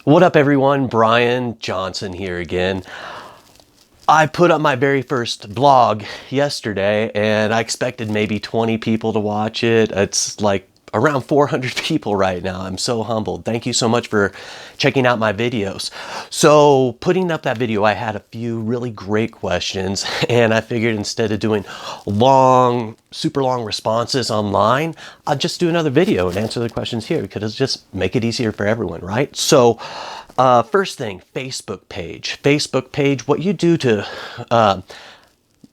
What up, everyone? Brian Johnson here again. I put up my very first blog yesterday and I expected maybe 20 people to watch it. It's like around 400 people right now. I'm so humbled. Thank you so much for checking out my videos. So putting up that video, I had a few really great questions and I figured instead of doing super long responses online, I'll just do another video and answer the questions here because it'll just make it easier for everyone, right? So first thing, Facebook page. Facebook page, what you do to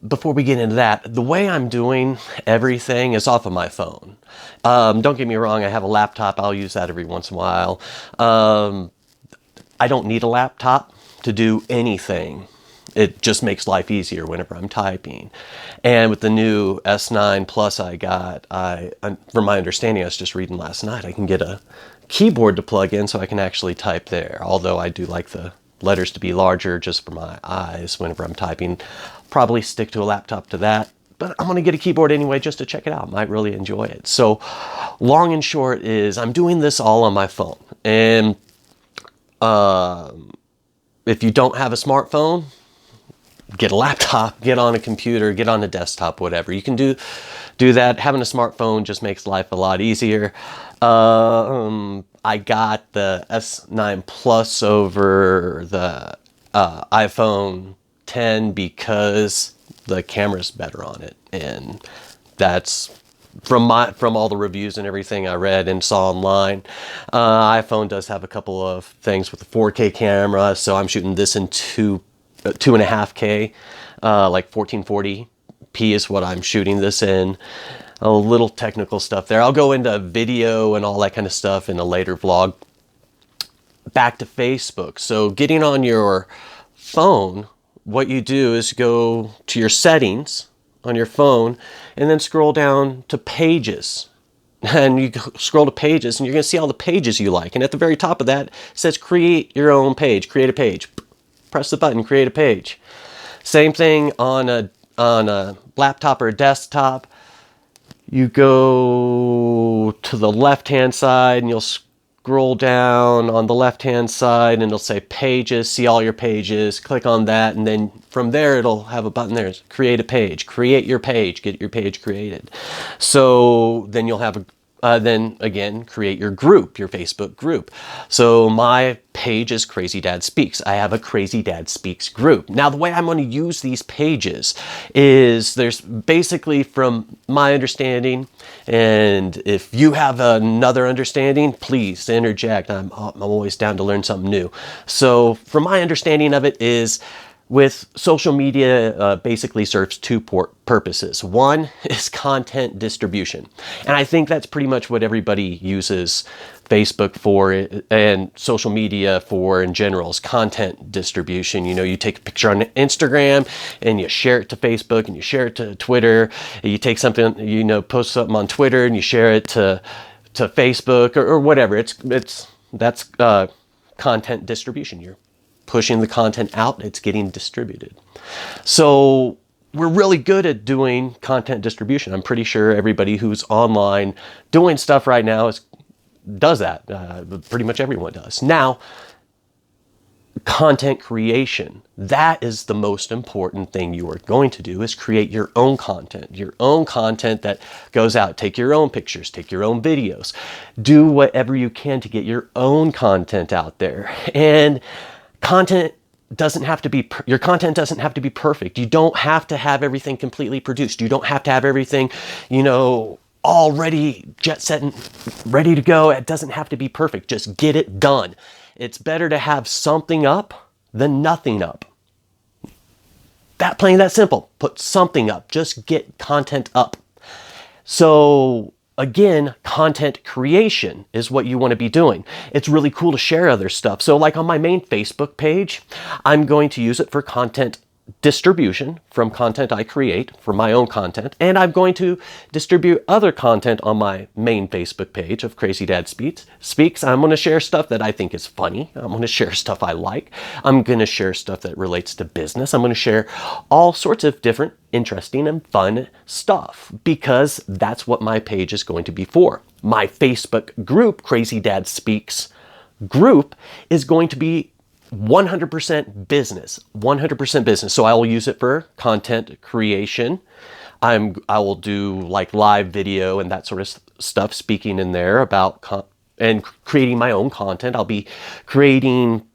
before we get into that, the way I'm doing everything is off of my phone. Don't get me wrong, I have a laptop. I'll use that every once in a while. I don't need a laptop to do anything. It just makes life easier whenever I'm typing. And with the new S9 Plus I got, from my understanding, I was just reading last night, I can get a keyboard to plug in so I can actually type there. Although I do like the letters to be larger just for my eyes whenever I'm typing. Probably stick to a laptop to that, but I'm gonna get a keyboard anyway just to check it out. Might really enjoy it. So long and short is I'm doing this all on my phone. And if you don't have a smartphone, get a laptop, get on a computer, get on a desktop, whatever. You can do that. Having a smartphone just makes life a lot easier. I got the S9 Plus over the iPhone 10 because the camera's better on it, and that's from all the reviews and everything I read and saw online. iPhone does have a couple of things with the 4K camera, so I'm shooting this in 2.5K, like 1440p is what I'm shooting this in. A little technical stuff there. I'll go into video and all that kind of stuff in a later vlog. Back to Facebook. So getting on your phone, what you do is go to your settings on your phone and then scroll down to pages. And you scroll to pages and you're going to see all the pages you like. And at the very top of that, it says create your own page, create a page. Press the button, create a page. Same thing on a laptop or a desktop. You go to the left-hand side and you'll scroll down on the left-hand side and it'll say pages, see all your pages, click on that, and then from there it'll have a button there, create a page, create your page, get your page created. So then you'll have then again, create your group, your Facebook group. So my page is Crazy Dad Speaks. I have a Crazy Dad Speaks group. Now, the way I'm going to use these pages is there's basically, from my understanding, and if you have another understanding, please interject. I'm always down to learn something new. So from my understanding of it is, with social media, basically serves two purposes. One is content distribution. And I think that's pretty much what everybody uses Facebook for and social media for in general, is content distribution. You know, you take a picture on Instagram and you share it to Facebook and you share it to Twitter. You take something, you know, post something on Twitter and you share it to Facebook or whatever. That's content distribution. You're pushing the content out, it's getting distributed. So we're really good at doing content distribution. I'm pretty sure everybody who's online doing stuff right now does that. Pretty much everyone does. Now, content creation, that is the most important thing you are going to do, is create your own content that goes out. Take your own pictures, take your own videos, do whatever you can to get your own content out there. And your content doesn't have to be perfect. You don't have to have everything completely produced. You don't have to have everything, you know, already jet set and ready to go. It doesn't have to be perfect. Just get it done. It's better to have something up than nothing up. Plain that simple. Put something up. Just get content up. So again, content creation is what you want to be doing. It's really cool to share other stuff. So like on my main Facebook page, I'm going to use it for content distribution from content I create for my own content. And I'm going to distribute other content on my main Facebook page of Crazy Dad Speaks. I'm going to share stuff that I think is funny. I'm going to share stuff I like. I'm going to share stuff that relates to business. I'm going to share all sorts of different interesting and fun stuff, because that's what my page is going to be for. My Facebook group, Crazy Dad Speaks group is going to be 100% business, 100% business. So I will use it for content creation. I will do like live video and that sort of stuff, speaking in there about and creating my own content. I'll be creating,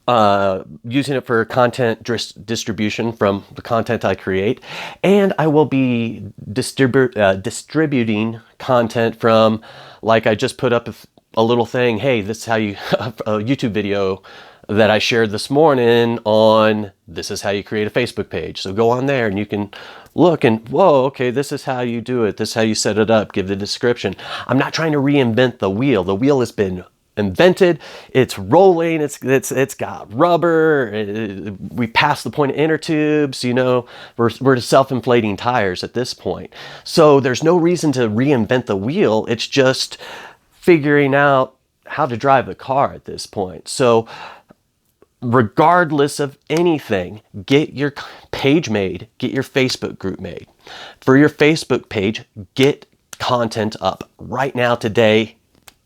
using it for content distribution from the content I create, and I will be distributing content from, like I just put up a little thing. Hey, this is how you a YouTube video that I shared this morning on this is how you create a Facebook page. So go on there and you can look and, whoa, okay, this is how you do it. This is how you set it up. Give the description. I'm not trying to reinvent the wheel. The wheel has been invented. It's rolling. It's got rubber. We passed the point of inner tubes. You know, we're self-inflating tires at this point. So there's no reason to reinvent the wheel. It's just figuring out how to drive a car at this point. So regardless of anything, get your page made, get your Facebook group made. For your Facebook page, get content up right now, today,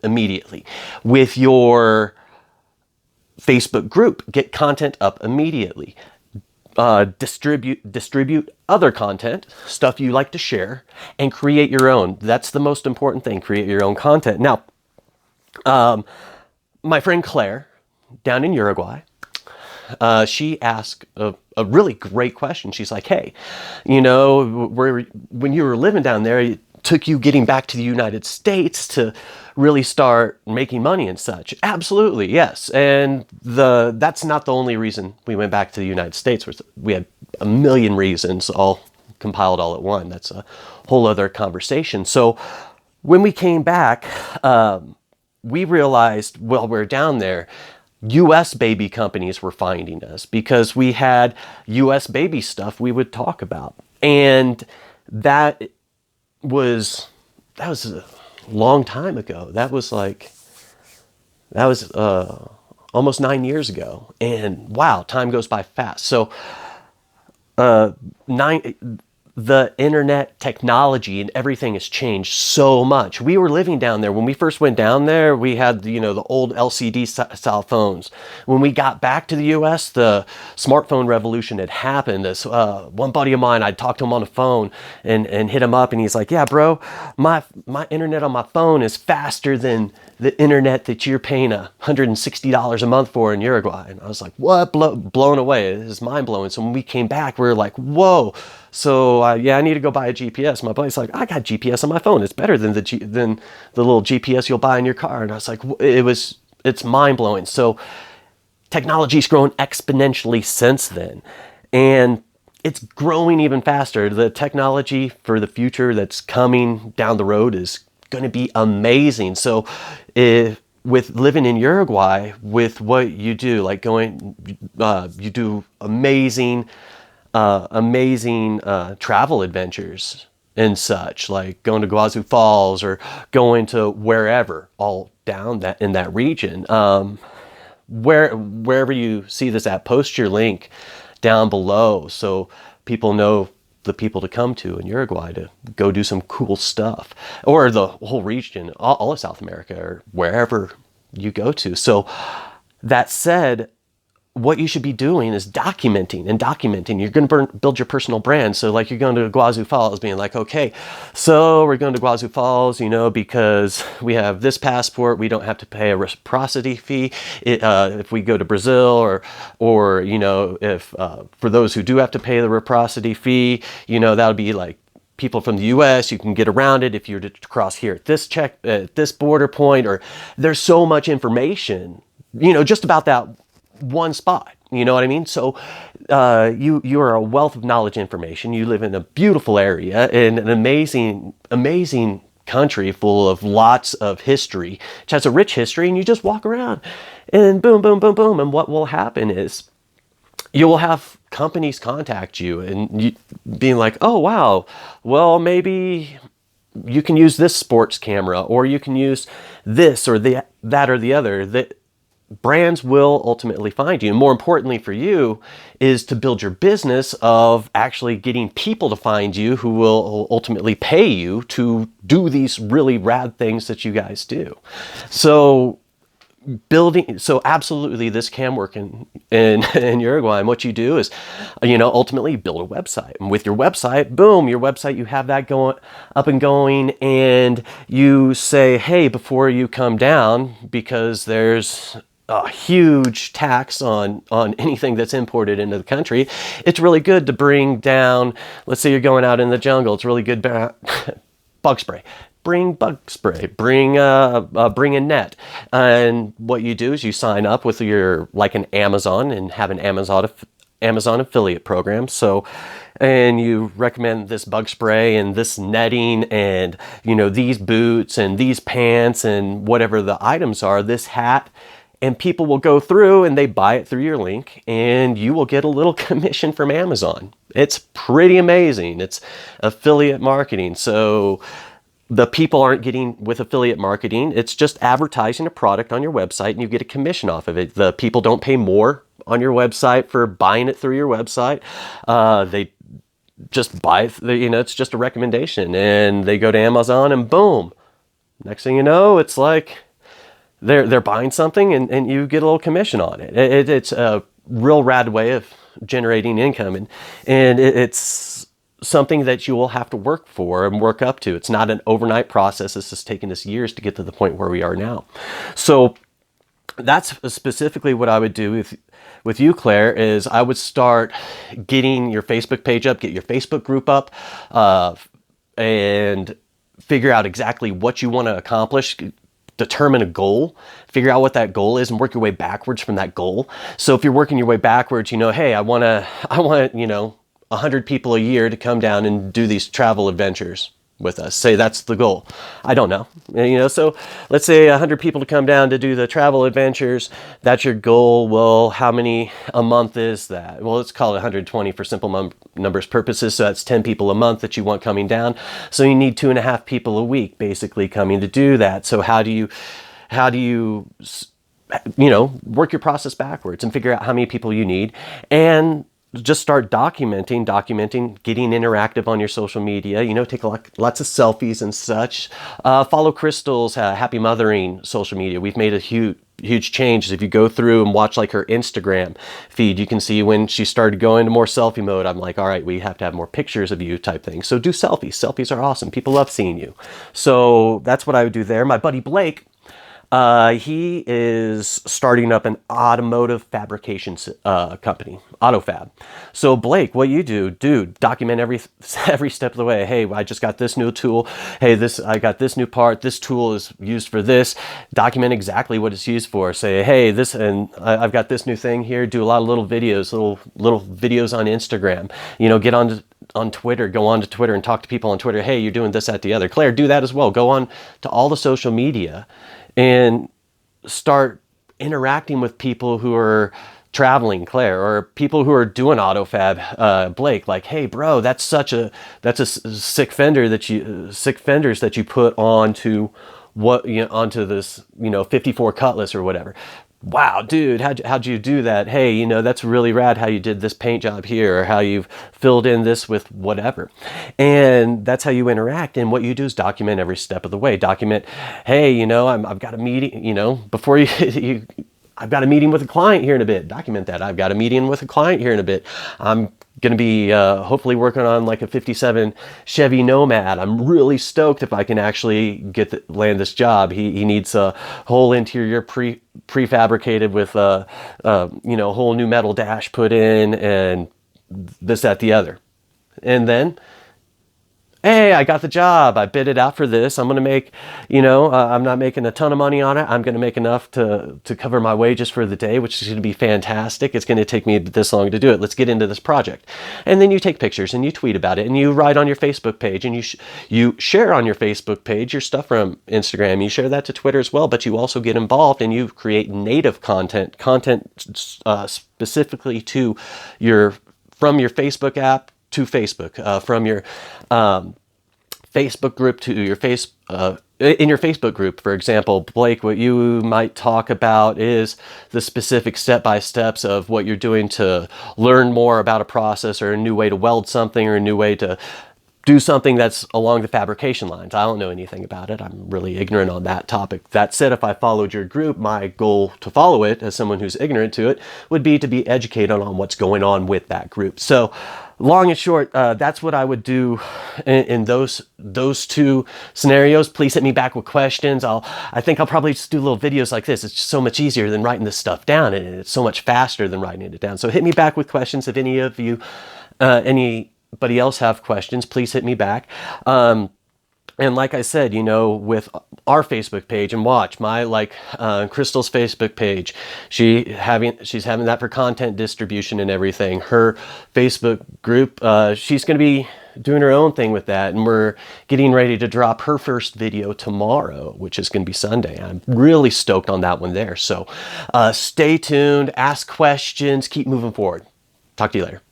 immediately. With your Facebook group, get content up immediately. Distribute other content, stuff you like to share, and create your own. That's the most important thing, create your own content. Now, my friend Claire down in Uruguay, she asked a really great question. She's like, hey, you know, when you were living down there, it took you getting back to the United States to really start making money and such. Absolutely, yes. And that's not the only reason we went back to the United States. We had a million reasons, all compiled all at one. That's a whole other conversation. So when we came back, we realized while we were down there, US baby companies were finding us because we had US baby stuff we would talk about. And that was a long time ago. That was almost 9 years ago. And wow, time goes by fast. So the internet technology and everything has changed so much. We were living down there. When we first went down there, we had, you know, the old LCD style phones. When we got back to the US, the smartphone revolution had happened. This one buddy of mine, I'd talk to him on the phone and hit him up, and he's like, yeah, bro, my internet on my phone is faster than the internet that you're paying $160 a month for in Uruguay. And I was like, what? Blown away. It is mind blowing. So when we came back, we were like, whoa. So yeah, I need to go buy a GPS. My buddy's like, I got GPS on my phone. It's better than the little GPS you'll buy in your car. And I was like, it's mind blowing. So technology's grown exponentially since then, and it's growing even faster. The technology for the future that's coming down the road is going to be amazing. So with living in Uruguay, with what you do, like you do amazing travel adventures and such, like going to Guazú Falls or going to wherever, all down in that region. Wherever you see this at, post your link down below so people know the people to come to in Uruguay to go do some cool stuff, or the whole region, all of South America, or wherever you go to. So that said, what you should be doing is documenting. You're going to build your personal brand. So like you're going to Guazú Falls, being like, okay, so we're going to Guazú Falls, you know, because we have this passport, we don't have to pay a reciprocity fee. If we go to Brazil, or you know, if for those who do have to pay the reciprocity fee, you know, that would be like people from the US, you can get around it if you're to cross here at this border point. Or there's so much information, you know, just about that one spot. You know what I mean? So you are a wealth of knowledge information. You live in a beautiful area in an amazing country full of lots of history, which has a rich history, and you just walk around and boom, boom, boom, boom. And what will happen is you will have companies contact you and you being like, oh, wow, well, maybe you can use this sports camera, or you can use this or that or the other. That brands will ultimately find you. And more importantly for you is to build your business of actually getting people to find you who will ultimately pay you to do these really rad things that you guys do. So building, so absolutely this can work in Uruguay. And what you do is, ultimately build a website, and with your website, boom, your website, you have that going up and going, and you say, hey, before you come down, because there's a huge tax on anything that's imported into the country, it's really good to bring down, let's say you're going out in the jungle, it's really good bug spray. Bring bug spray, bring a net. And what you do is you sign up with your, like an Amazon, and have an Amazon affiliate program. So, and you recommend this bug spray and this netting and, these boots and these pants and whatever the items are, this hat, and people will go through and they buy it through your link, and you will get a little commission from Amazon. It's pretty amazing. It's affiliate marketing. So the people aren't getting, with affiliate marketing, it's just advertising a product on your website and you get a commission off of it. The people don't pay more on your website for buying it through your website. They just buy it, it's just a recommendation, and they go to Amazon and boom, next thing you know, it's like they're buying something and you get a little commission on it. It's a real rad way of generating income, and it's something that you will have to work for and work up to. It's not an overnight process. This has taken us years to get to the point where we are now. So that's specifically what I would do with you, Claire, is I would start getting your Facebook page up, get your Facebook group up, and figure out exactly what you want to accomplish. Determine a goal, figure out what that goal is, and work your way backwards from that goal. So if you're working your way backwards, hey, I want 100 people a year to come down and do these travel adventures with us. Say that's the goal. I don't know. So let's say 100 people to come down to do the travel adventures. That's your goal. Well, how many a month is that? Well, let's call it 120 for simple numbers purposes. So that's 10 people a month that you want coming down. So you need 2.5 people a week basically coming to do that. So how do you work your process backwards and figure out how many people you need, and just start documenting, getting interactive on your social media, take lots of selfies and such. Follow Crystal's Happy Mothering social media. We've made a huge change. If you go through and watch like her Instagram feed, you can see when she started going to more selfie mode, I'm like, all right, we have to have more pictures of you type thing. So do selfies. Selfies are awesome. People love seeing you. So that's what I would do there. My buddy Blake, he is starting up an automotive fabrication company, AutoFab. So Blake, what you do, dude, document every step of the way. Hey, I just got this new tool. Hey, I got this new part. This tool is used for this. Document exactly what it's used for. Say, hey, I've got this new thing here. Do a lot of little videos on Instagram. Get on Twitter, go on to Twitter and talk to people on Twitter. Hey, you're doing this, that, the other. Claire, do that as well. Go on to all the social media and start interacting with people who are traveling, Claire, or people who are doing AutoFab, Blake. Like, hey, bro, that's a sick fenders that you put onto onto this 54 Cutlass or whatever. Wow, dude, how'd you do that? Hey, that's really rad how you did this paint job here, or how you've filled in this with whatever. And that's how you interact. And what you do is document every step of the way. Document, hey, I've got a meeting, before I've got a meeting with a client here in a bit. Document that. I've got a meeting with a client here in a bit. I'm going to be hopefully working on like a 57 Chevy Nomad. I'm really stoked if I can actually land this job. He needs a whole interior prefabricated with a whole new metal dash put in, and this, that, the other. And then, hey, I got the job. I bid it out for this. I'm going to make, I'm not making a ton of money on it. I'm going to make enough to cover my wages for the day, which is going to be fantastic. It's going to take me this long to do it. Let's get into this project. And then you take pictures and you tweet about it and you write on your Facebook page, and you share on your Facebook page your stuff from Instagram. You share that to Twitter as well, but you also get involved and you create native content specifically from your Facebook app to Facebook, from your Facebook group to your in your Facebook group. For example, Blake, what you might talk about is the specific step-by-steps of what you're doing to learn more about a process, or a new way to weld something, or a new way to do something that's along the fabrication lines. I don't know anything about it. I'm really ignorant on that topic. That said, if I followed your group, my goal to follow it as someone who's ignorant to it would be to be educated on what's going on with that group. So long and short, that's what I would do in those two scenarios. Please hit me back with questions. I think I'll probably just do little videos like this. It's just so much easier than writing this stuff down, and it's so much faster than writing it down. So hit me back with questions. If any of you, anybody else have questions, please hit me back. And like I said, you know, with our Facebook page, and watch my Crystal's Facebook page, she's having that for content distribution and everything. Her Facebook group, she's going to be doing her own thing with that, and we're getting ready to drop her first video tomorrow, which is going to be Sunday. I'm really stoked on that one there. So stay tuned, ask questions, keep moving forward. Talk to you later.